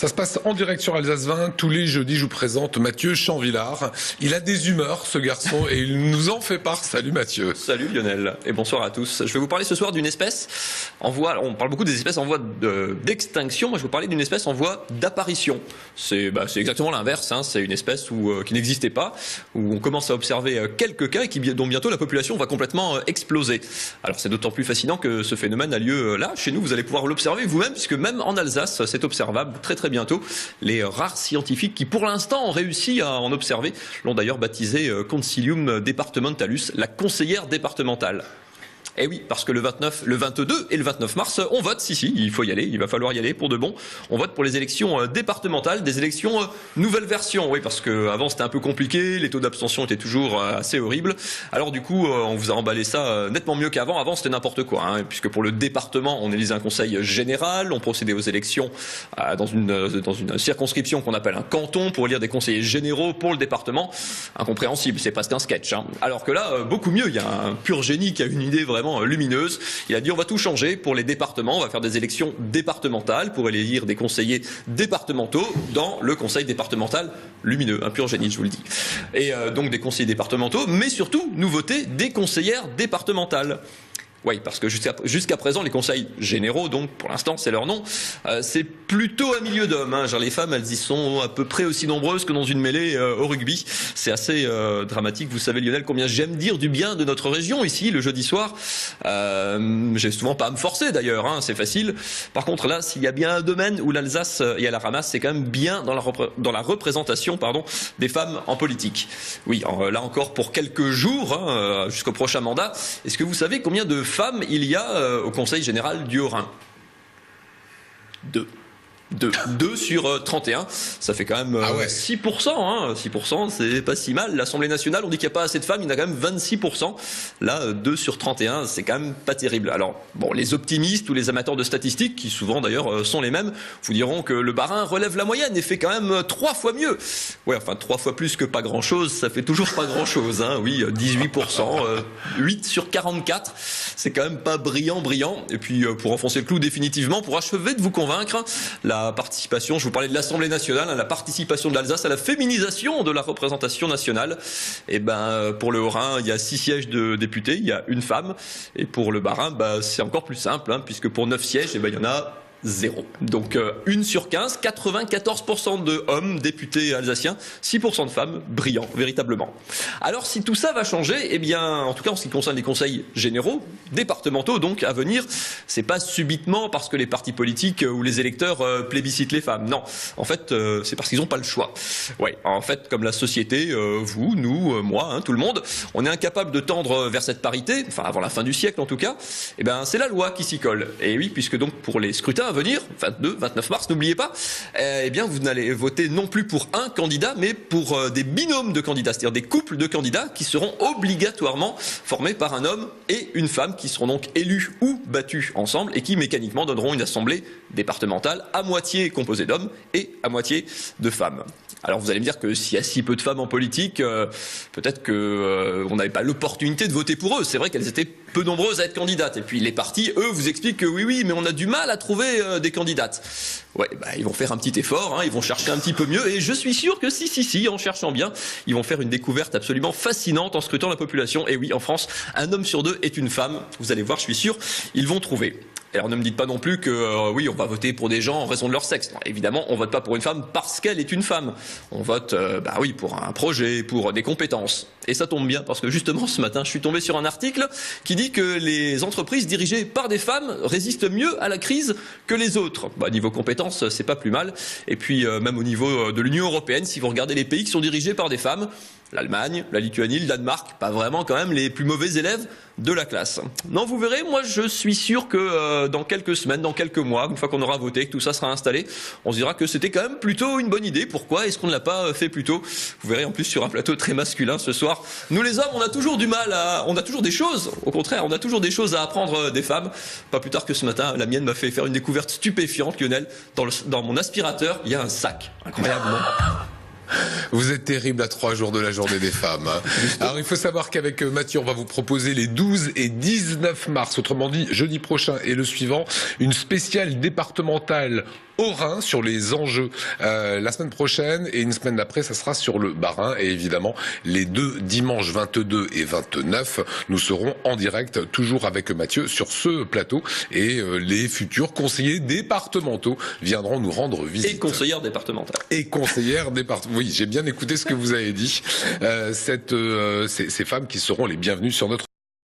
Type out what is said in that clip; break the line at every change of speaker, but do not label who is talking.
Ça se passe en direct sur Alsace 20. Tous les jeudis, je vous présente Mathieu Chanvillard. Il a des humeurs, ce garçon, et il nous en fait part. Salut Mathieu.
Salut Lionel, et bonsoir à tous. Je vais vous parler ce soir d'une espèce en voie, on parle beaucoup des espèces en voie d'extinction, moi je vais vous parler d'une espèce en voie d'apparition. C'est exactement l'inverse, hein. C'est une espèce qui n'existait pas, où on commence à observer quelques cas et dont bientôt la population va complètement exploser. Alors c'est d'autant plus fascinant que ce phénomène a lieu là, chez nous, vous allez pouvoir l'observer vous-même, puisque même en Alsace, c'est observable très très bientôt. Les rares scientifiques qui pour l'instant ont réussi à en observer l'ont d'ailleurs baptisé Concilium Departementalus, la conseillère départementale. Eh oui, parce que le 22 et le 29 mars, on vote, si, il faut y aller, il va falloir y aller pour de bon. On vote pour les élections départementales, des élections nouvelle version, oui, parce qu'avant c'était un peu compliqué, les taux d'abstention étaient toujours assez horribles. Alors du coup, on vous a emballé ça nettement mieux qu'avant. Avant, c'était n'importe quoi, hein, puisque pour le département, on élisait un conseil général, on procédait aux élections dans une circonscription qu'on appelle un canton pour élire des conseillers généraux pour le département. Incompréhensible, c'est presque un sketch, hein. Alors que là, beaucoup mieux, il y a un pur génie qui a une idée vraiment lumineuse. Il a dit on va tout changer pour les départements, on va faire des élections départementales pour élire des conseillers départementaux dans le conseil départemental lumineux, un pur génie je vous le dis. Et donc des conseillers départementaux, mais surtout nouveauté, des conseillères départementales. Oui, parce que jusqu'à présent, les conseils généraux, donc pour l'instant c'est leur nom, c'est plutôt un milieu d'hommes, hein. Genre les femmes, elles y sont à peu près aussi nombreuses que dans une mêlée au rugby. C'est assez dramatique. Vous savez Lionel combien j'aime dire du bien de notre région ici le jeudi soir. J'ai souvent pas à me forcer d'ailleurs, hein, c'est facile. Par contre là, s'il y a bien un domaine où l'Alsace est à la ramasse, c'est quand même bien dans la représentation des femmes en politique. Oui, là encore pour quelques jours, hein, jusqu'au prochain mandat. Est-ce que vous savez combien de femmes il y a au Conseil général du Haut-Rhin? 2 sur 31, ça fait quand même 6%, hein. 6%, c'est pas si mal. L'Assemblée nationale, on dit qu'il n'y a pas assez de femmes, il y en a quand même 26%. Là, 2 sur 31, c'est quand même pas terrible. Alors, bon, les optimistes ou les amateurs de statistiques, qui souvent d'ailleurs sont les mêmes, vous diront que le Bas-Rhin relève la moyenne et fait quand même 3 fois mieux. Ouais, enfin 3 fois plus que pas grand-chose, ça fait toujours pas grand-chose, hein. Oui, 18%, 8 sur 44, c'est quand même pas brillant. Et puis, pour enfoncer le clou définitivement, pour achever de vous convaincre, la participation, je vous parlais de l'Assemblée nationale, hein, la participation de l'Alsace à la féminisation de la représentation nationale. Et pour le Haut-Rhin, il y a 6 sièges de députés, il y a une femme. Et pour le Bas-Rhin, c'est encore plus simple, hein, puisque pour 9 sièges, il y en a 0. Donc 1 sur 15, 94% de hommes députés alsaciens, 6% de femmes, brillant, véritablement. Alors si tout ça va changer, en tout cas en ce qui concerne les conseils généraux, départementaux donc à venir, c'est pas subitement parce que les partis politiques ou les électeurs plébiscitent les femmes. Non, en fait c'est parce qu'ils n'ont pas le choix. Ouais, en fait comme la société, vous, nous, moi, hein, tout le monde, on est incapable de tendre vers cette parité, enfin avant la fin du siècle en tout cas, c'est la loi qui s'y colle. Et oui, puisque donc pour les scrutins à venir, 22, 29 mars, n'oubliez pas, vous n'allez voter non plus pour un candidat, mais pour des binômes de candidats, c'est-à-dire des couples de candidats qui seront obligatoirement formés par un homme et une femme qui seront donc élus ou battus ensemble et qui mécaniquement donneront une assemblée départementale à moitié composée d'hommes et à moitié de femmes. Alors vous allez me dire que s'il y a si peu de femmes en politique, peut-être qu'on n'avait pas l'opportunité de voter pour eux. C'est vrai qu'elles étaient peu nombreuses à être candidates. Et puis les partis, eux, vous expliquent que oui, mais on a du mal à trouver des candidates. Ouais, ils vont faire un petit effort, hein, ils vont chercher un petit peu mieux. Et je suis sûr que si, en cherchant bien, ils vont faire une découverte absolument fascinante en scrutant la population. Et oui, en France, un homme sur 2 est une femme. Vous allez voir, je suis sûr, ils vont trouver. Alors ne me dites pas non plus que oui, on va voter pour des gens en raison de leur sexe. Non, évidemment, on vote pas pour une femme parce qu'elle est une femme. On vote pour un projet, pour des compétences. Et ça tombe bien parce que justement ce matin, je suis tombé sur un article qui dit que les entreprises dirigées par des femmes résistent mieux à la crise que les autres. Niveau compétences, c'est pas plus mal. Et puis même au niveau de l'Union européenne, si vous regardez les pays qui sont dirigés par des femmes, l'Allemagne, la Lituanie, le Danemark, pas vraiment quand même les plus mauvais élèves de la classe. Non, vous verrez, moi je suis sûr que dans quelques semaines, dans quelques mois, une fois qu'on aura voté, que tout ça sera installé, on se dira que c'était quand même plutôt une bonne idée. Pourquoi est-ce qu'on ne l'a pas fait plus tôt? Vous verrez en plus sur un plateau très masculin ce soir. Nous les hommes, on a toujours du mal on a toujours des choses, au contraire, on a toujours des choses à apprendre des femmes. Pas plus tard que ce matin, la mienne m'a fait faire une découverte stupéfiante, Lionel. Dans mon aspirateur, il y a un sac. Incroyablement.
Vous êtes terrible à 3 jours de la journée des femmes. Alors il faut savoir qu'avec Mathieu, on va vous proposer les 12 et 19 mars, autrement dit jeudi prochain et le suivant, une spéciale départementale Haut-Rhin sur les enjeux. La semaine prochaine et une semaine d'après, ça sera sur le Bas-Rhin. Et évidemment, les deux dimanches 22 et 29, nous serons en direct, toujours avec Mathieu, sur ce plateau. Et les futurs conseillers départementaux viendront nous rendre visite.
Et conseillère départementale.
Et conseillère départementale. Oui, j'ai bien écouté ce que vous avez dit. Ces femmes qui seront les bienvenues sur notre